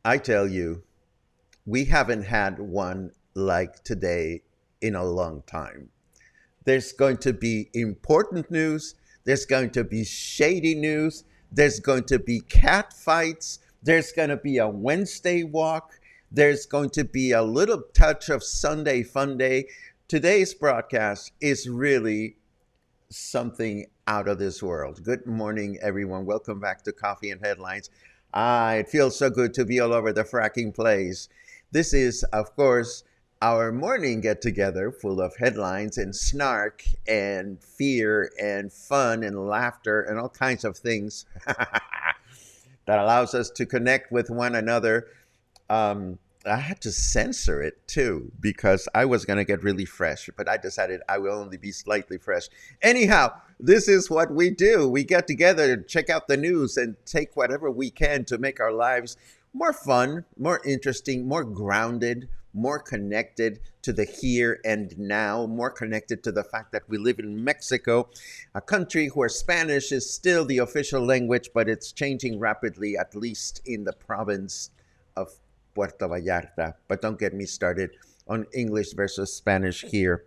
I tell you, we haven't had one like today in a long time. There's going to be important news. There's going to be shady news. There's going to be cat fights. There's going to be a Wednesday walk. There's going to be a little touch of Sunday fun day. Today's broadcast is really something out of this world. Good morning, everyone. Welcome back to Coffee and Headlines. It feels so good to be all over the fracking place. This is, of course, our morning get-together full of headlines and snark and fear and fun and laughter and all kinds of things that allows us to connect with one another. I had to censor it too because I was going to get really fresh, but I decided I will only be slightly fresh. Anyhow, this is what we do. We get together, check out the news, and take whatever we can to make our lives more fun, more interesting, more grounded, more connected to the here and now, more connected to the fact that we live in Mexico, a country where Spanish is still the official language, but it's changing rapidly, at least in the province of Puerto Vallarta. But don't get me started on English versus Spanish here.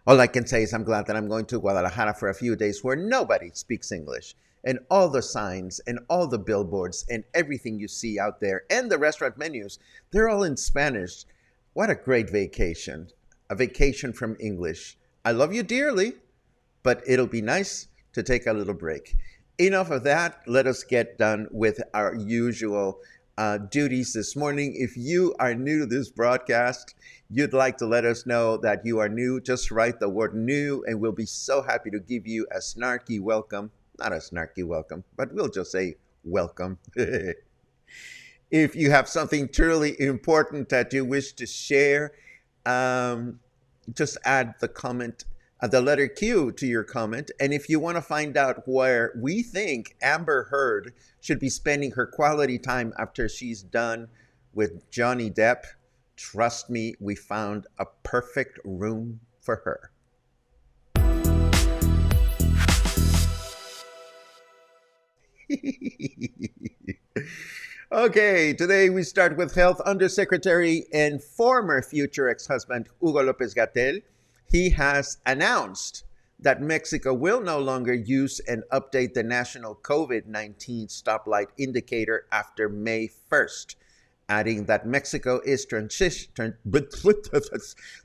All I can say is I'm glad that I'm going to Guadalajara for a few days where nobody speaks English. And all the signs and all the billboards and everything you see out there and the restaurant menus, they're all in Spanish. What a great vacation. A vacation from English. I love you dearly, but it'll be nice to take a little break. Enough of that. Let us get done with our usual duties this morning. If you are new to this broadcast, you'd like to let us know that you are new, just write the word new and we'll be so happy to give you a snarky welcome. Not a snarky welcome, but we'll just say welcome. If you have something truly important that you wish to share, just add the comment, the letter Q to your comment. And if you want to find out where we think Amber Heard should be spending her quality time after she's done with Johnny Depp, trust me, we found a perfect room for her. Okay, today we start with Health Undersecretary and former future ex-husband Hugo López-Gatell. He has announced that Mexico will no longer use and update the national COVID-19 stoplight indicator after May 1st, adding that Mexico is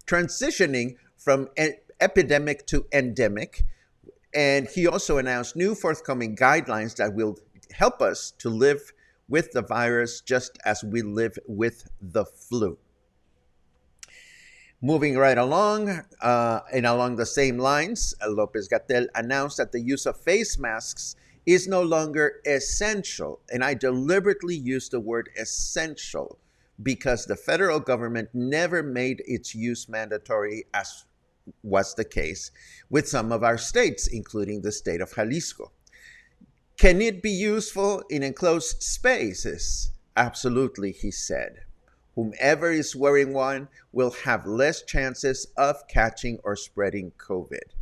transitioning from epidemic to endemic. And he also announced new forthcoming guidelines that will help us to live with the virus just as we live with the flu. Moving right along, and along the same lines, López-Gatell announced that the use of face masks is no longer essential. And I deliberately use the word essential because the federal government never made its use mandatory, as was the case with some of our states, including the state of Jalisco. Can it be useful in enclosed spaces? Absolutely, he said. Whomever is wearing one will have less chances of catching or spreading COVID.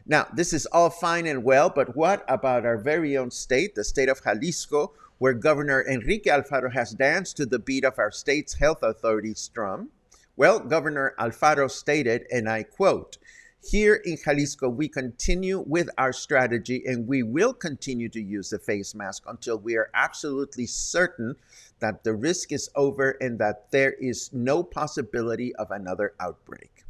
Now, this is all fine and well, but what about our very own state, the state of Jalisco, where Governor Enrique Alfaro has danced to the beat of our state's health authority's drum? Well, Governor Alfaro stated, and I quote, "Here in Jalisco, we continue with our strategy and we will continue to use the face mask until we are absolutely certain that the risk is over and that there is no possibility of another outbreak."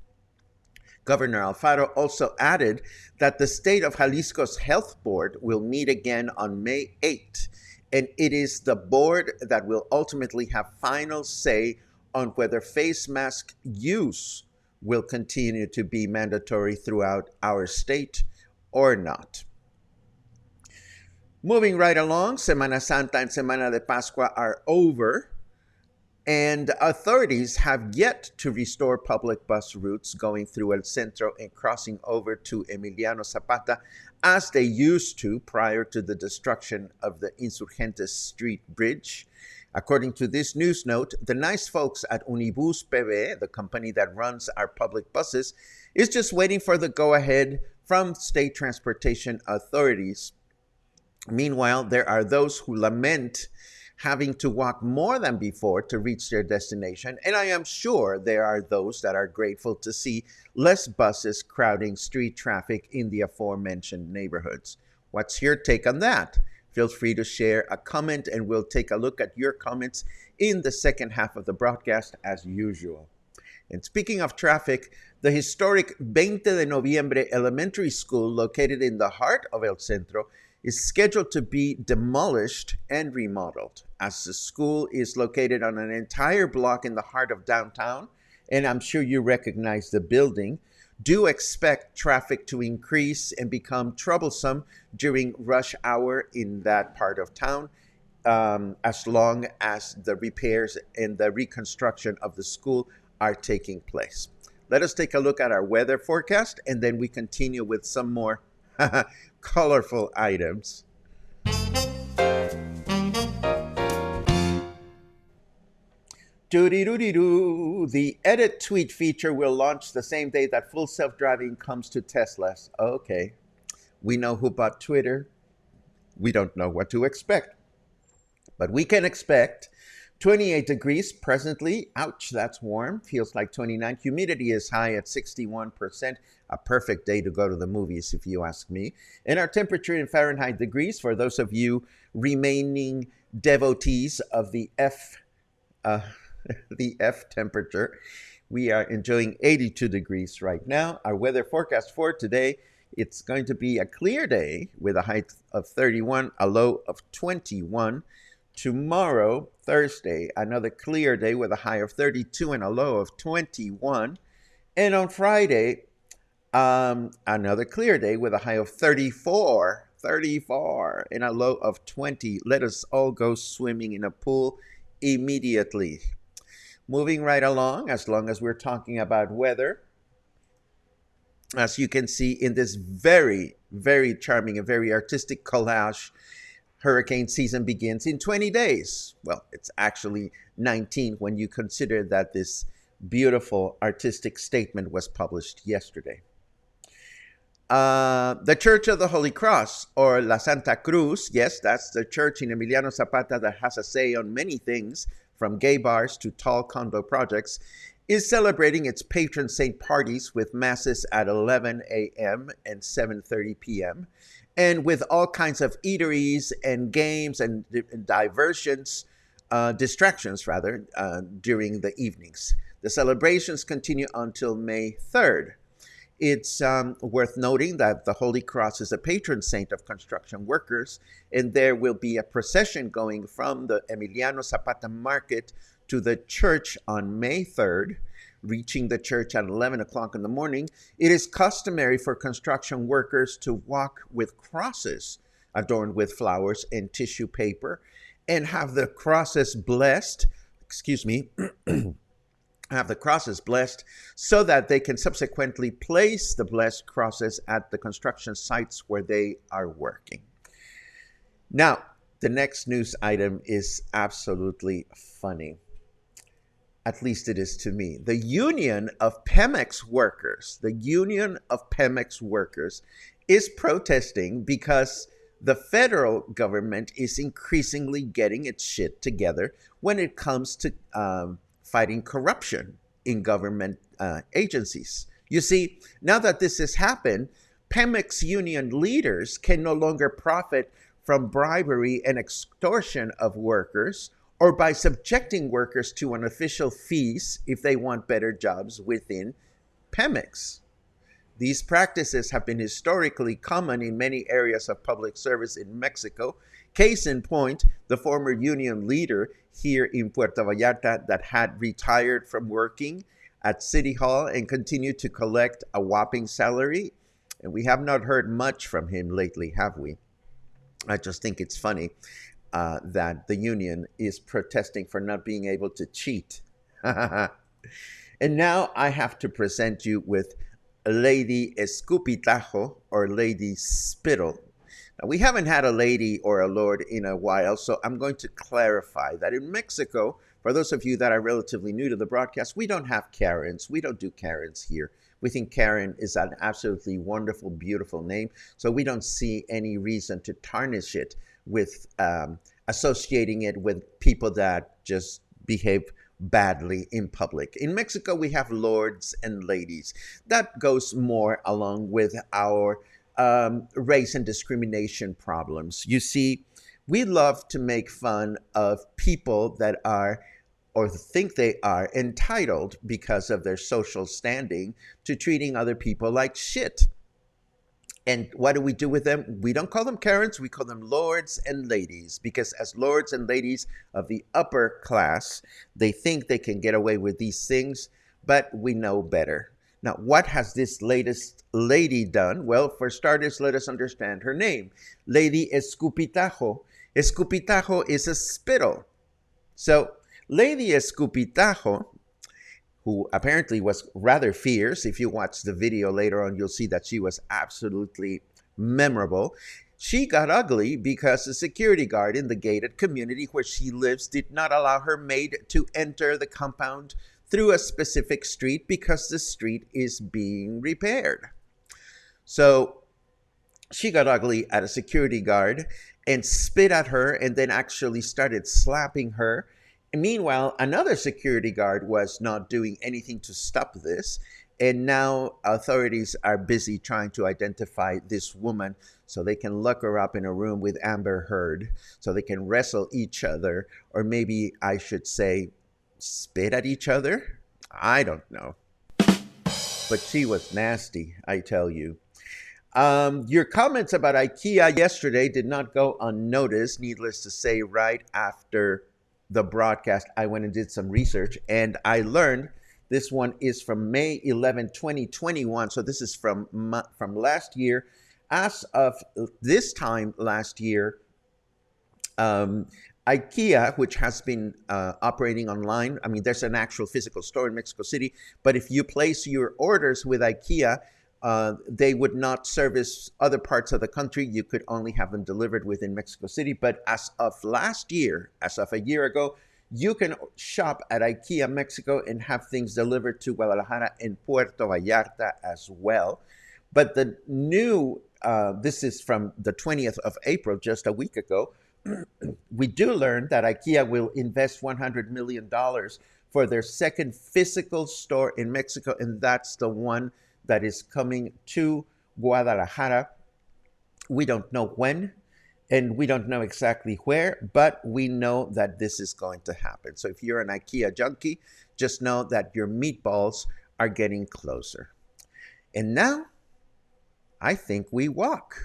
Governor Alfaro also added that the state of Jalisco's health board will meet again on May 8th, and it is the board that will ultimately have final say on whether face mask use will continue to be mandatory throughout our state or not. Moving right along, Semana Santa and Semana de Pascua are over, and authorities have yet to restore public bus routes going through El Centro and crossing over to Emiliano Zapata as they used to prior to the destruction of the Insurgentes Street Bridge. According to this news note, the nice folks at Unibus PB, the company that runs our public buses, is just waiting for the go-ahead from state transportation authorities. Meanwhile, there are those who lament having to walk more than before to reach their destination, and I am sure there are those that are grateful to see less buses crowding street traffic in the aforementioned neighborhoods. What's your take on that? Feel free to share a comment, and we'll take a look at your comments in the second half of the broadcast as usual. And speaking of traffic, the historic 20 de Noviembre Elementary School, located in the heart of El Centro, is scheduled to be demolished and remodeled, as the school is located on an entire block in the heart of downtown, and I'm sure you recognize the building. Do expect traffic to increase and become troublesome during rush hour in that part of town, as long as the repairs and the reconstruction of the school are taking place. Let us take a look at our weather forecast, and then we continue with some more colorful items. Doo-dee-doo-dee-doo. The edit tweet feature will launch the same day that full self-driving comes to Teslas. Okay. We know who bought Twitter. We don't know what to expect. But we can expect 28 degrees presently. Ouch, that's warm. Feels like 29. Humidity is high at 61%. A perfect day to go to the movies, if you ask me. And our temperature in Fahrenheit degrees, for those of you remaining devotees of the F temperature, we are enjoying 82 degrees right now. Our weather forecast for today, it's going to be a clear day with a high of 31, a low of 21. Tomorrow, Thursday, another clear day with a high of 32 and a low of 21. And on Friday, another clear day with a high of 34 and a low of 20. Let us all go swimming in a pool immediately. Moving right along, as long as we're talking about weather, as you can see in this very, very charming and very artistic collage, hurricane season begins in 20 days. Well, it's actually 19 when you consider that this beautiful artistic statement was published yesterday. The Church of the Holy Cross, or La Santa Cruz, yes, that's the church in Emiliano Zapata that has a say on many things, from gay bars to tall condo projects, is celebrating its patron saint parties with masses at 11 a.m. and 7:30 p.m., and with all kinds of eateries and games and distractions during the evenings. The celebrations continue until May 3rd. It's worth noting that the Holy Cross is a patron saint of construction workers, and there will be a procession going from the Emiliano Zapata Market to the church on May 3rd, reaching the church at 11 o'clock in the morning. It is customary for construction workers to walk with crosses adorned with flowers and tissue paper and have the crosses blessed, have the crosses blessed so that they can subsequently place the blessed crosses at the construction sites where they are working. Now, The next news item is absolutely funny. At least it is to me. The Union of Pemex workers is protesting because the federal government is increasingly getting its shit together when it comes to fighting corruption in government agencies. You see, now that this has happened, Pemex union leaders can no longer profit from bribery and extortion of workers or by subjecting workers to unofficial fees if they want better jobs within Pemex. These practices have been historically common in many areas of public service in Mexico. Case in point, the former union leader here in Puerto Vallarta that had retired from working at City Hall and continued to collect a whopping salary. And we have not heard much from him lately, have we? I just think it's funny that the union is protesting for not being able to cheat. And now I have to present you with Lady Escupitajo, or Lady Spittle. Now, we haven't had a lady or a lord in a while, so I'm going to clarify that in Mexico, for those of you that are relatively new to the broadcast, we don't have Karens. We don't do Karens here. We think Karen is an absolutely wonderful, beautiful name, so we don't see any reason to tarnish it with associating it with people that just behave badly in public. In Mexico, we have lords and ladies. That goes more along with our race and discrimination problems. You see, we love to make fun of people that are or think they are entitled because of their social standing to treating other people like shit. And what do we do with them? We don't call them Karens, we call them lords and ladies, because as lords and ladies of the upper class, they think they can get away with these things, but we know better. Now, what has this latest lady done? Well, for starters, let us understand her name. Lady Escupitajo. Escupitajo is a spittle. So, Lady Escupitajo, who apparently was rather fierce. If you watch the video later on, you'll see that she was absolutely memorable. She got ugly because the security guard in the gated community where she lives did not allow her maid to enter the compound through a specific street because the street is being repaired. So she got ugly at a security guard and spit at her and then actually started slapping her. Meanwhile, another security guard was not doing anything to stop this. And now authorities are busy trying to identify this woman so they can lock her up in a room with Amber Heard, so they can wrestle each other, or maybe I should say spit at each other. I don't know. But she was nasty, I tell you. Your comments about Ikea yesterday did not go unnoticed. Needless to say, right after the broadcast, I went and did some research, and I learned this one is from May 11, 2021. So this is from last year. As of this time last year, Ikea, which has been operating online, I mean, there's an actual physical store in Mexico City, but if you place your orders with Ikea, they would not service other parts of the country. You could only have them delivered within Mexico City. But as of last year, as of a year ago, you can shop at Ikea Mexico and have things delivered to Guadalajara and Puerto Vallarta as well. But the new, this is from the 20th of April, just a week ago, we do learn that Ikea will invest $100 million for their second physical store in Mexico, and that's the one that is coming to Guadalajara. We don't know when, and we don't know exactly where, but we know that this is going to happen. So if you're an Ikea junkie, just know that your meatballs are getting closer. And now, I think we walk.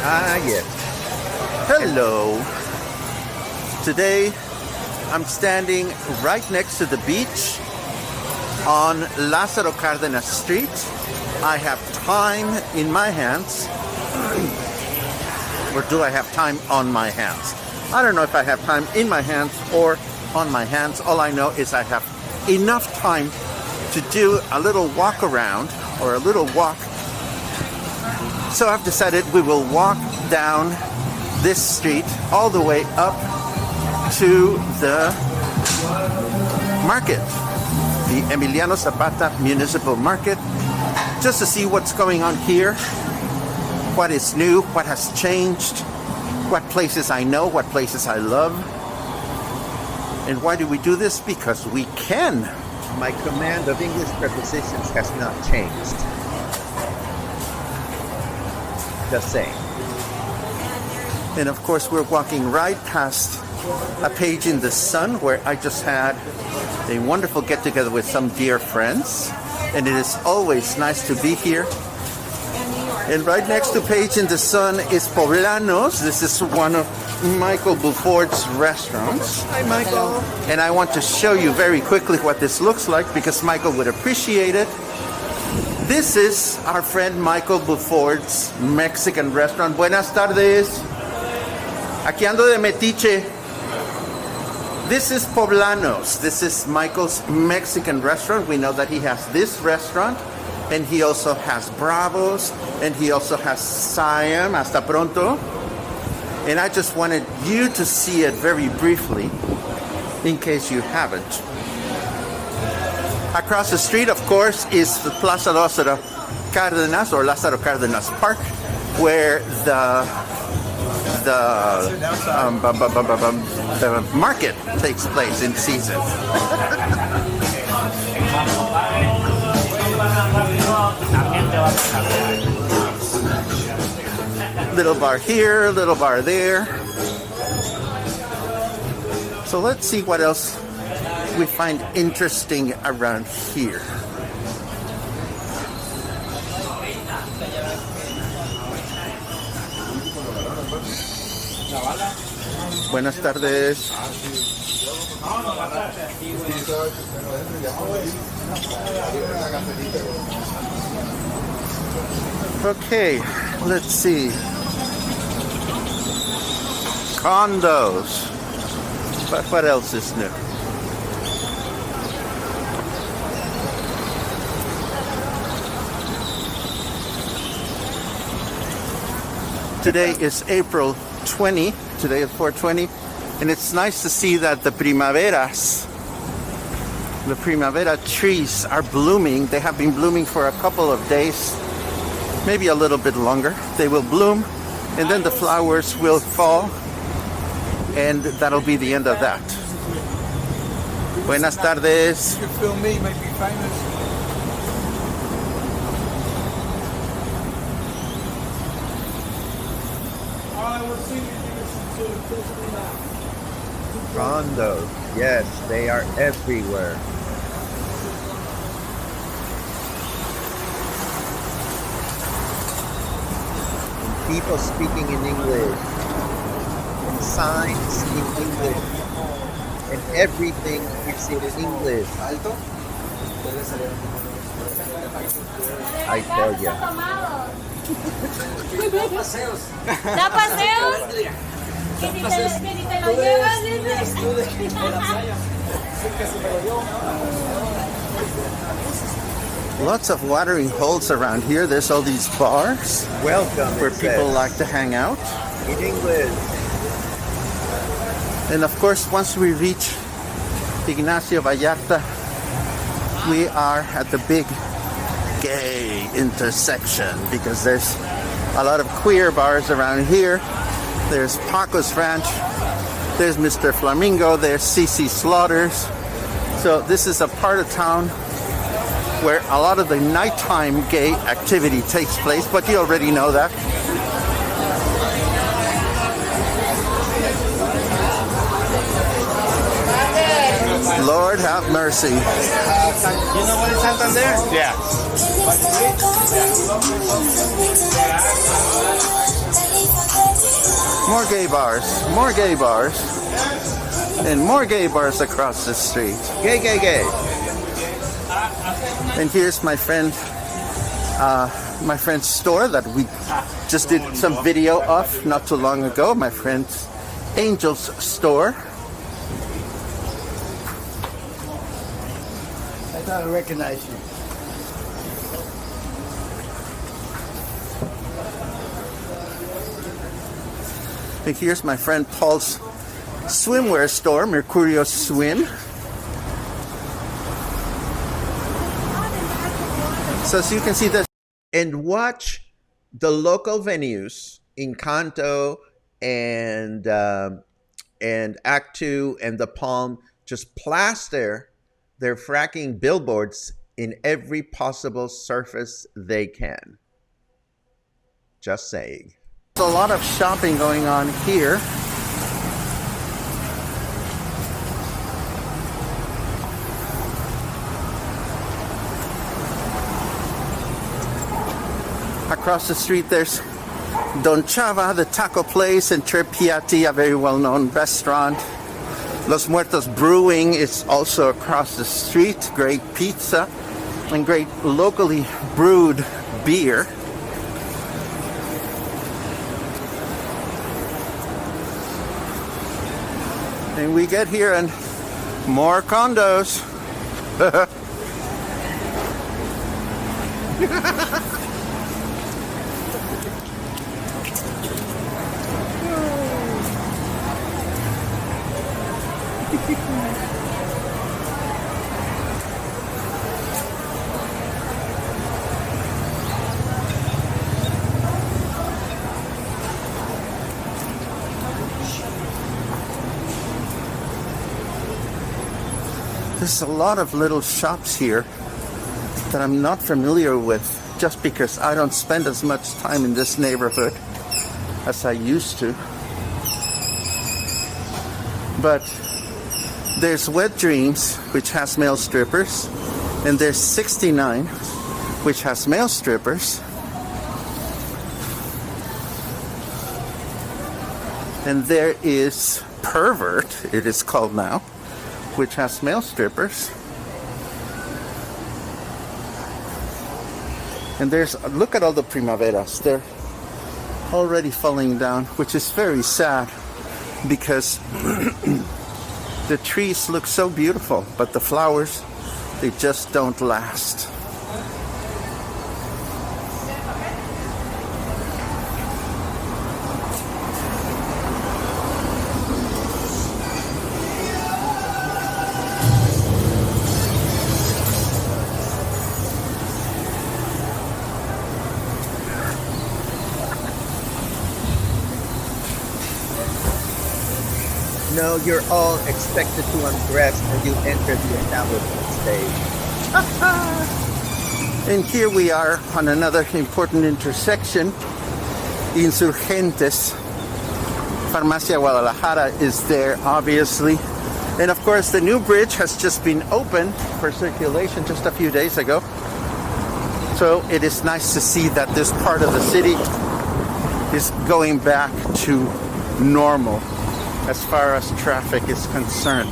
Ah, yes. Hello. Today I'm standing right next to the beach on Lázaro Cardenas Street. I have time in my hands. Or do I have time on my hands? I don't know if I have time in my hands or on my hands. All I know is I have enough time to do a little walk around or a little walk. So I've decided we will walk down this street all the way up to the market, the Emiliano Zapata Municipal Market, just to see what's going on here, what is new, what has changed, what places I know, what places I love. And why do we do this? Because we can. My command of English prepositions has not changed. Just saying. And of course, we're walking right past a page in the Sun where I just had a wonderful get together with some dear friends. And it is always nice to be here. And right next to Page in the Sun is Poblanos. This is one of Michael Buford's restaurants. Hi, Michael. And I want to show you very quickly what this looks like because Michael would appreciate it. This is our friend Michael Buford's Mexican restaurant. Buenas tardes. Aquí ando de metiche. This is Poblanos. This is Michael's Mexican restaurant. We know that he has this restaurant. And he also has Bravos. And he also has Siam. Hasta pronto. And I just wanted you to see it very briefly, in case you haven't. Across the street, of course, is the Plaza Lázaro Cardenas, or Lázaro Cardenas Park, where the market takes place in season. Little bar here, little bar there. So let's see what else we find interesting around here. Buenas tardes. Okay, let's see. Condos. But what else is new? Today is April 20. Today is 4/20. And it's nice to see that the primavera trees are blooming. They have been blooming for a couple of days, maybe a little bit longer. They will bloom, and then the flowers will fall, and that'll be the end of that. Buenas tardes. You film me, make me famous. I was thinking Condos. Yes, they are everywhere. And people speaking in English. And signs in English. And everything is in English. I tell you. ¿Da paseos? ¿Que si te lo llevas? Lots of watering holes around here. There's all these bars Welcome. where it people says, like to hang out. in English. And of course, once we reach Ignacio Vallarta, we are at the big gay intersection because there's a lot of queer bars around here. There's Paco's Ranch, there's Mr. Flamingo, there's CC Slaughters. So this is a part of town where a lot of the nighttime gay activity takes place, but you already know that. Lord have mercy. You know what is Santander? Yeah. More gay bars, and more gay bars across the street. Gay, gay, gay. And here's my friend's store that we just did some video of not too long ago. My friend Angel's store. I thought I recognized you. And here's my friend Paul's swimwear store, Mercurio Swim. So as you can see that. And watch the local venues, Encanto and Act 2 and The Palm, just plaster their fracking billboards in every possible surface they can. Just saying. There's a lot of shopping going on here. Across the street there's Don Chava, the taco place, and Tre Piatti, a very well-known restaurant. Los Muertos Brewing is also across the street. Great pizza and great locally brewed beer. And we get here and more condos. There's a lot of little shops here that I'm not familiar with, just because I don't spend as much time in this neighborhood as I used to. But there's Wet Dreams, which has male strippers, and there's 69, which has male strippers. And there is Pervert, it is called now, which has male strippers. And there's, look at all the primaveras, they're already falling down, which is very sad because the trees look so beautiful, but the flowers, they just don't last. No, you're all expected to undress when you enter the establishment stage. And here we are on another important intersection, Insurgentes. Farmacia Guadalajara is there, obviously. And of course, the new bridge has just been opened for circulation just a few days ago. So it is nice to see that this part of the city is going back to normal as far as traffic is concerned.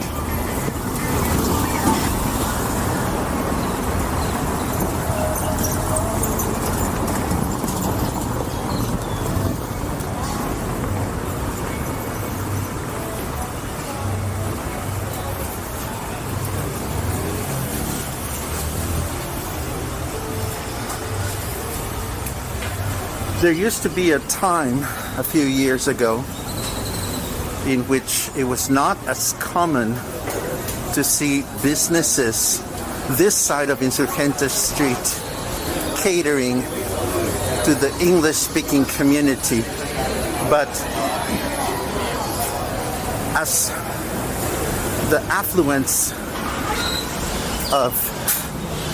There used to be a time a few years ago in which it was not as common to see businesses this side of Insurgentes Street catering to the English-speaking community. But as the affluence of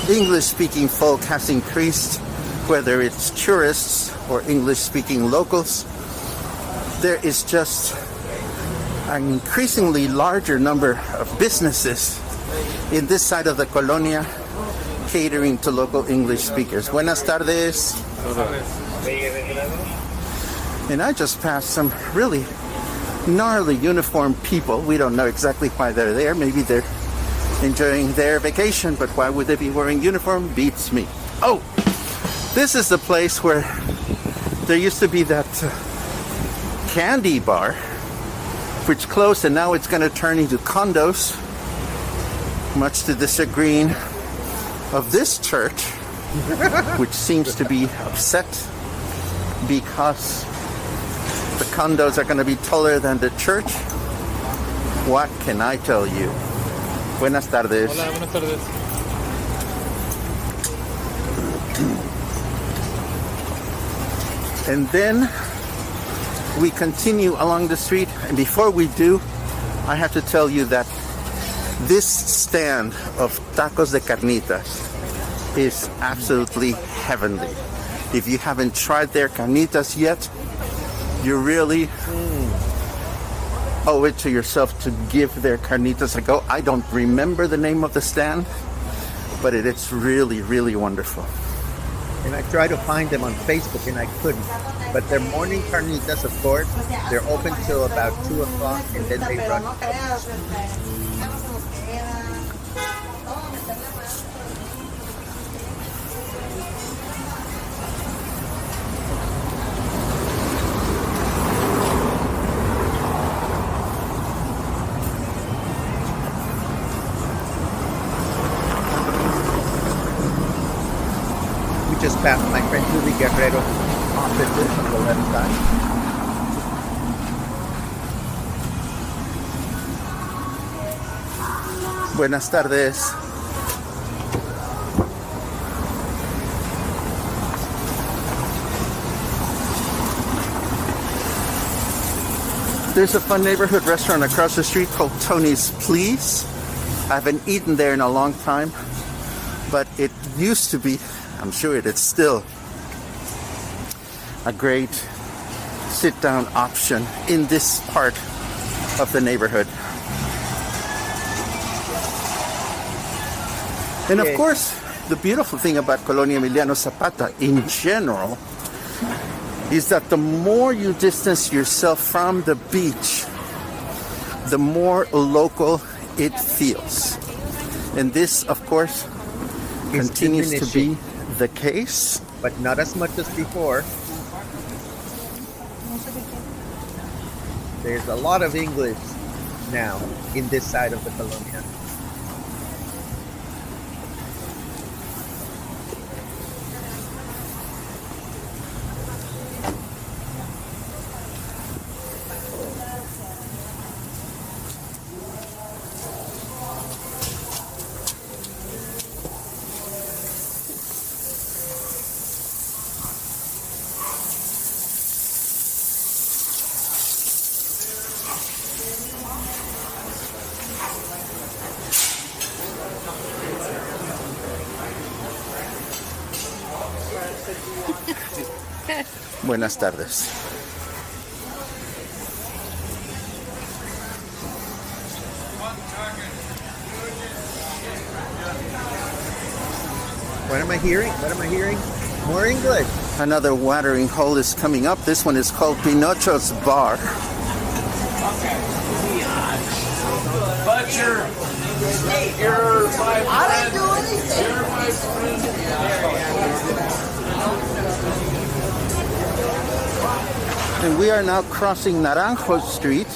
English-speaking folk has increased, whether it's tourists or English-speaking locals, there is just an increasingly larger number of businesses in this side of the colonia catering to local English speakers. Buenas tardes. And I just passed some really gnarly uniformed people. We don't know exactly why they're there. Maybe they're enjoying their vacation, but why would they be wearing uniform? Beats me. Oh, this is the place where there used to be that candy bar, which closed, and now it's going to turn into condos, much to the chagrin of this church, which seems to be upset because the condos are going to be taller than the church. What can I tell you? Buenas tardes. Hola, buenas tardes. And then we continue along the street, and before we do, I have to tell you that this stand of tacos de carnitas is absolutely heavenly. If you haven't tried their carnitas yet, you really owe it to yourself to give their carnitas a go. I don't remember the name of the stand, but it's really, really wonderful. And I tried to find them on Facebook and I couldn't. But their morning carnitas, of course, they're open till about 2 o'clock and then they run. We just passed my friend Julie Guerrero offices on the left side. Buenas tardes. There's a fun neighborhood restaurant across the street called Tony's Please. I haven't eaten there in a long time, but it used to be, I'm sure it's still a great sit-down option in this part of the neighborhood. And of course, the beautiful thing about Colonia Emiliano Zapata in general is that the more you distance yourself from the beach, the more local it feels. And this, of course, continues to be the case. But not as much as before. There's a lot of English now in this side of the colonia. Buenas tardes. What am I hearing? What am I hearing? More English. Another watering hole is coming up. This one is called Pinocho's Bar. But you're my friend. I didn't do anything. You're my friend. And we are now crossing Naranjo Street.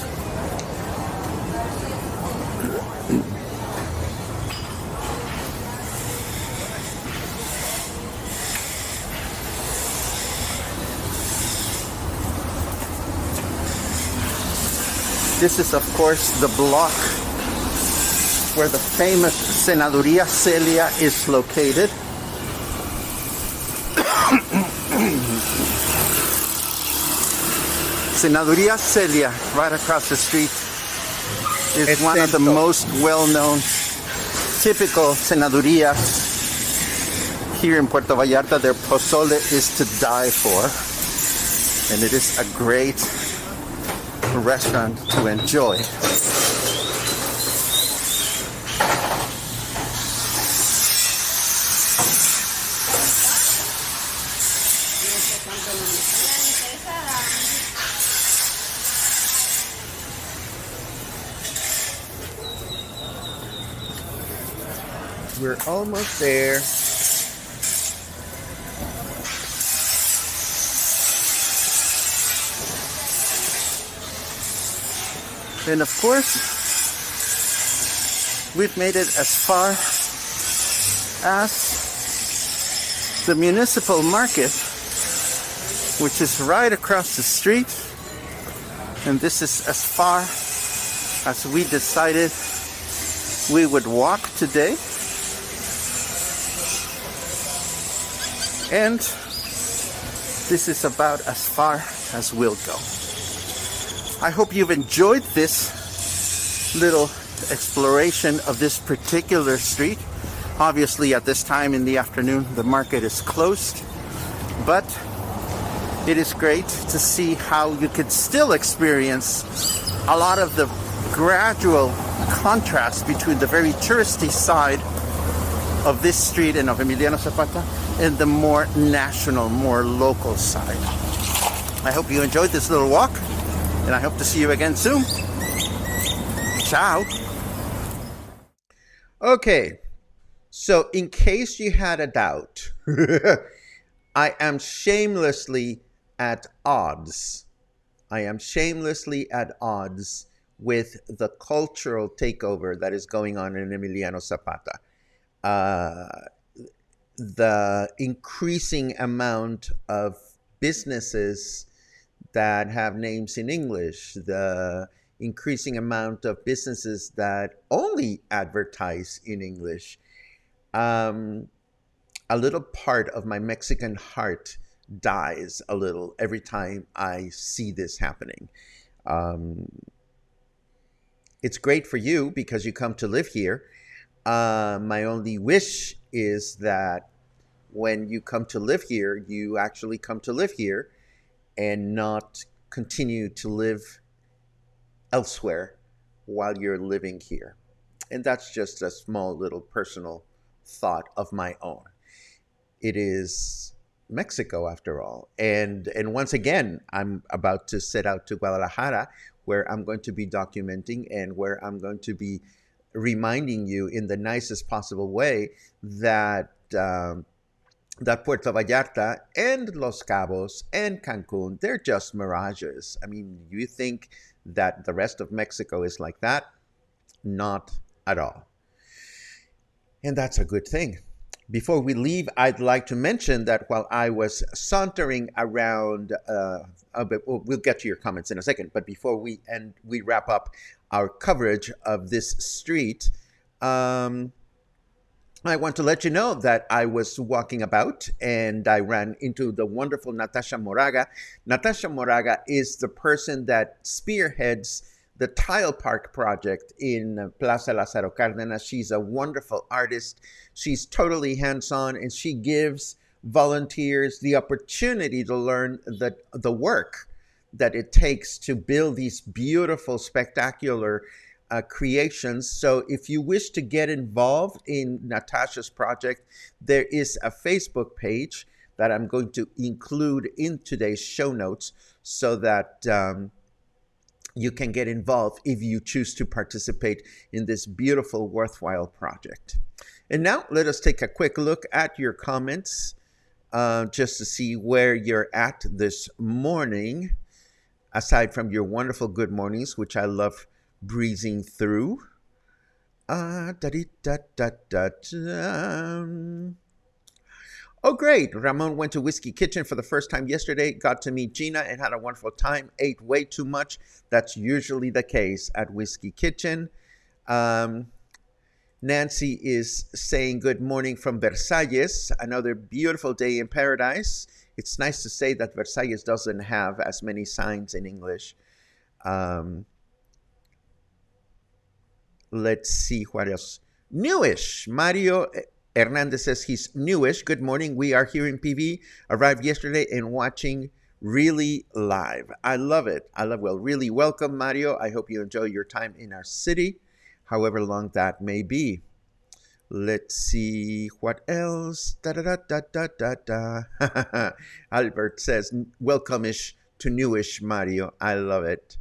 This is, of course, the block where the famous Senaduría Celia is located. Senaduría Celia, right across the street, is one of the most well-known typical senadurías here in Puerto Vallarta. Their pozole is to die for, and it is a great restaurant to enjoy. We're almost there. And of course, we've made it as far as the municipal market, which is right across the street. And this is as far as we decided we would walk today. And this is about as far as we'll go. I hope you've enjoyed this little exploration of this particular street. Obviously, at this time in the afternoon, the market is closed, but it is great to see how you could still experience a lot of the gradual contrast between the very touristy side of this street and of Emiliano Zapata and the more national, more local side. I hope you enjoyed this little walk, and I hope to see you again soon. Ciao. Okay, so in case you had a doubt, I am shamelessly at odds. I am shamelessly at odds with the cultural takeover that is going on in Emiliano Zapata. The increasing amount of businesses that have names in English, the increasing amount of businesses that only advertise in English. A little part of my Mexican heart dies a little every time I see this happening. It's great for you because you come to live here. My only wish is that when you come to live here, you actually come to live here and not continue to live elsewhere while you're living here. And that's just a small little personal thought of my own. It is Mexico after all. And once again, I'm about to set out to Guadalajara, where I'm going to be documenting and where I'm going to be reminding you in the nicest possible way that that Puerto Vallarta and Los Cabos and Cancun, they're just mirages. I mean, you think that the rest of Mexico is like that? Not at all. And that's a good thing. Before we leave, I'd like to mention that while I was sauntering around, we'll get to your comments in a second, but before we wrap up our coverage of this street, I want to let you know that I was walking about and I ran into the wonderful Natasha Moraga. Natasha Moraga is the person that spearheads the Tile Park project in Plaza Lázaro, Cardenas. She's a wonderful artist. She's totally hands-on, and she gives volunteers the opportunity to learn the work that it takes to build these beautiful, spectacular creations. So if you wish to get involved in Natasha's project, there is a Facebook page that I'm going to include in today's show notes so that you can get involved if you choose to participate in this beautiful, worthwhile project. And now let us take a quick look at your comments just to see where you're at this morning, aside from your wonderful good mornings, which I love breezing through. Oh, great. Ramon went to Whiskey Kitchen for the first time yesterday, got to meet Gina and had a wonderful time, ate way too much. That's usually the case at Whiskey Kitchen. Nancy is saying good morning from Versalles, another beautiful day in paradise. It's nice to say that Versalles doesn't have as many signs in English. Let's see what else. Newish. Mario Hernandez says he's newish. Good morning. We are here in PV. Arrived yesterday and watching really live. I love it. Really welcome, Mario. I hope you enjoy your time in our city, however long that may be. Let's see what else. Da da da da da da da. Albert says, "Welcome-ish to newish Mario." I love it.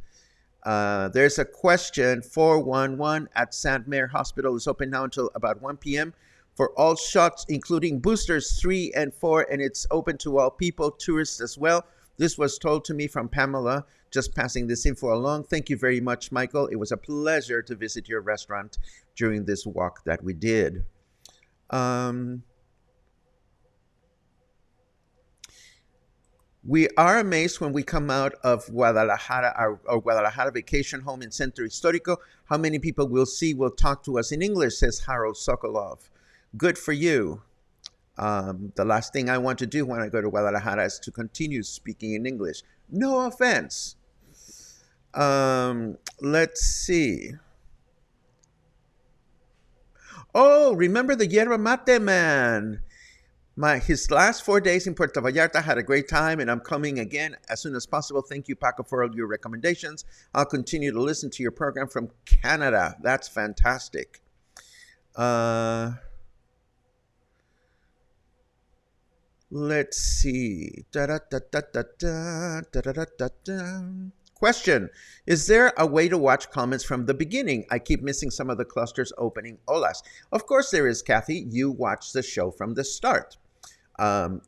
There's a question. 411 at St. Mary Hospital is open now until about 1 p.m. for all shots, including boosters 3 and 4, and it's open to all people, tourists as well. This was told to me from Pamela, just passing this info along. Thank you very much, Michael. It was a pleasure to visit your restaurant during this walk that we did. We are amazed when we come out of Guadalajara, our Guadalajara vacation home in Centro Histórico, how many people we'll see will talk to us in English, says Harold Sokolov. Good for you. The last thing I want to do when I go to Guadalajara is to continue speaking in English. No offense. Let's see. Oh, remember the yerba mate man. His last 4 days in Puerto Vallarta, had a great time, and I'm coming again as soon as possible. Thank you, Paco, for all your recommendations. I'll continue to listen to your program from Canada. That's fantastic. Let's see. Question. Is there a way to watch comments from the beginning? I keep missing some of the clusters opening olas. Of course there is, Kathy. You watch the show from the start.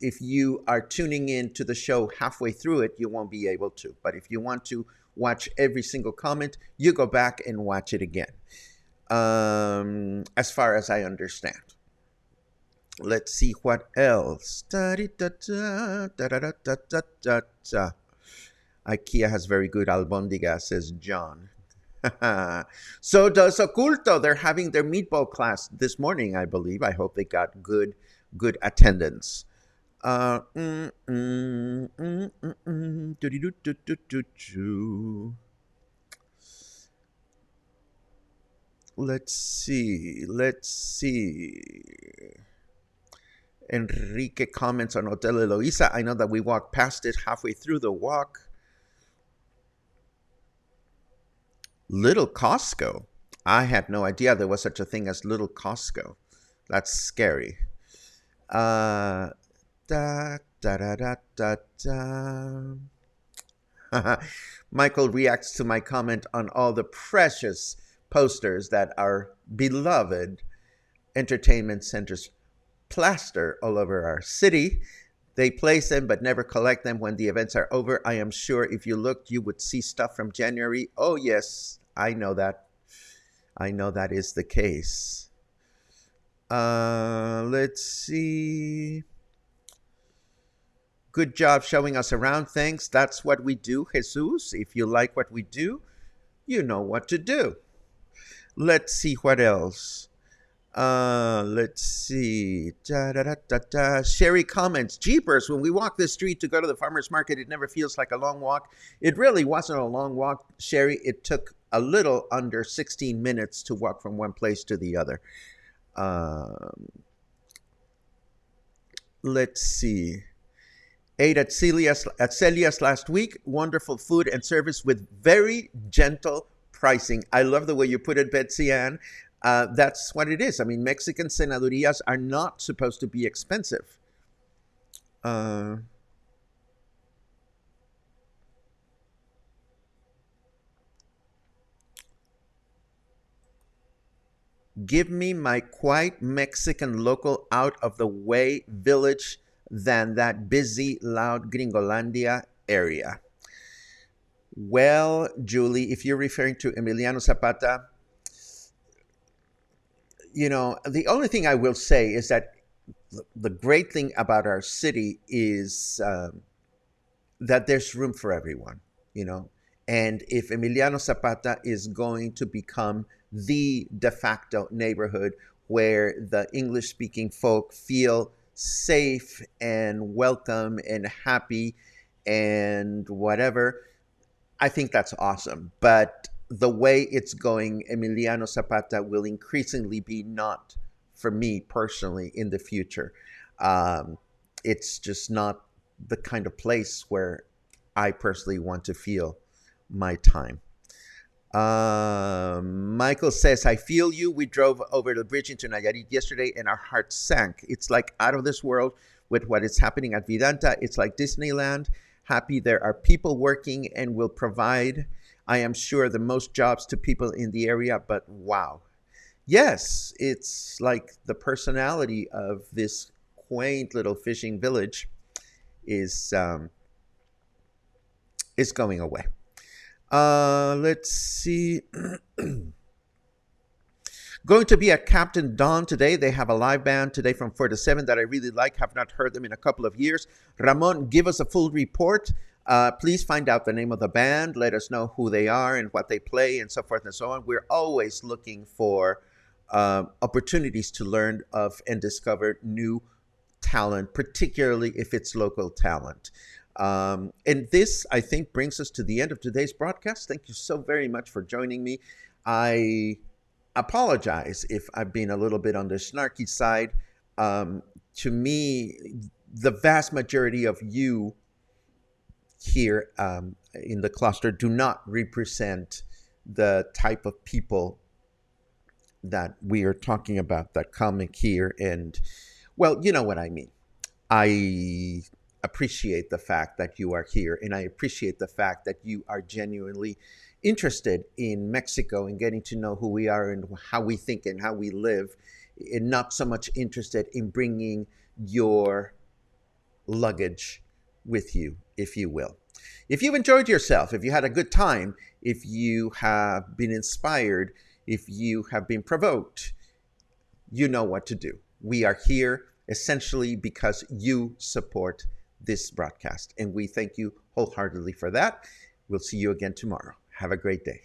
If you are tuning in to the show halfway through it, you won't be able to. But if you want to watch every single comment, you go back and watch it again. As far as I understand. Let's see what else. Ikea has very good albondiga, says John. So does Oculto. They're having their meatball class this morning, I believe. I hope they got good attendance. Let's see. Enrique comments on Hotel Eloisa. I know that we walked past it halfway through the walk. Little Costco. I had no idea there was such a thing as Little Costco. That's scary. Michael reacts to my comment on all the precious posters that our beloved entertainment centers plaster all over our city. They place them but never collect them when the events are over. I am sure if you looked, you would see stuff from January. Oh, yes, I know that. I know that is the case. Let's see. Good job showing us around. Thanks. That's what we do, Jesus. If you like what we do, you know what to do. Let's see what else. Let's see. Sherry comments, Jeepers, when we walk the street to go to the farmer's market, it never feels like a long walk. It really wasn't a long walk, Sherry. It took a little under 16 minutes to walk from one place to the other. Let's see. Ate at Celia's last week. Wonderful food and service with very gentle pricing. I love the way you put it, Betsy Ann. That's what it is. I mean, Mexican cenadurias are not supposed to be expensive. Give me my quite Mexican local out of the way village than that busy, loud Gringolandia area. Well, Julie, if you're referring to Emiliano Zapata, you know, the only thing I will say is that the great thing about our city is that there's room for everyone, you know. And if Emiliano Zapata is going to become the de facto neighborhood where the English-speaking folk feel safe and welcome and happy and whatever, I think that's awesome. But the way it's going, Emiliano Zapata will increasingly be not for me personally in the future. It's just not the kind of place where I personally want to feel my time. Michael says, I feel you. We drove over the bridge into Nayarit yesterday and our hearts sank. It's like out of this world with what is happening at Vidanta. It's like Disneyland. Happy there are people working and will provide, I am sure, the most jobs to people in the area. But wow. Yes, it's like the personality of this quaint little fishing village is going away. Let's see. Going to be at Captain Dawn today. They have a live band today from 4 to 7 that I really like. Have not heard them in a couple of years. Ramon, give us a full report. Please find out the name of the band. Let us know who they are and what they play and so forth and so on. We're always looking for opportunities to learn of and discover new talent, particularly if it's local talent. And this, I think, brings us to the end of today's broadcast. Thank you so very much for joining me. I apologize if I've been a little bit on the snarky side. To me, the vast majority of you here in the cluster do not represent the type of people that we are talking about that come here. And, well, you know what I mean. I appreciate the fact that you are here, and I appreciate the fact that you are genuinely interested in Mexico and getting to know who we are and how we think and how we live, and not so much interested in bringing your luggage with you, if you will. If you enjoyed yourself, if you had a good time, if you have been inspired, if you have been provoked, you know what to do. We are here essentially because you support this broadcast, and we thank you wholeheartedly for that. We'll see you again tomorrow. Have a great day.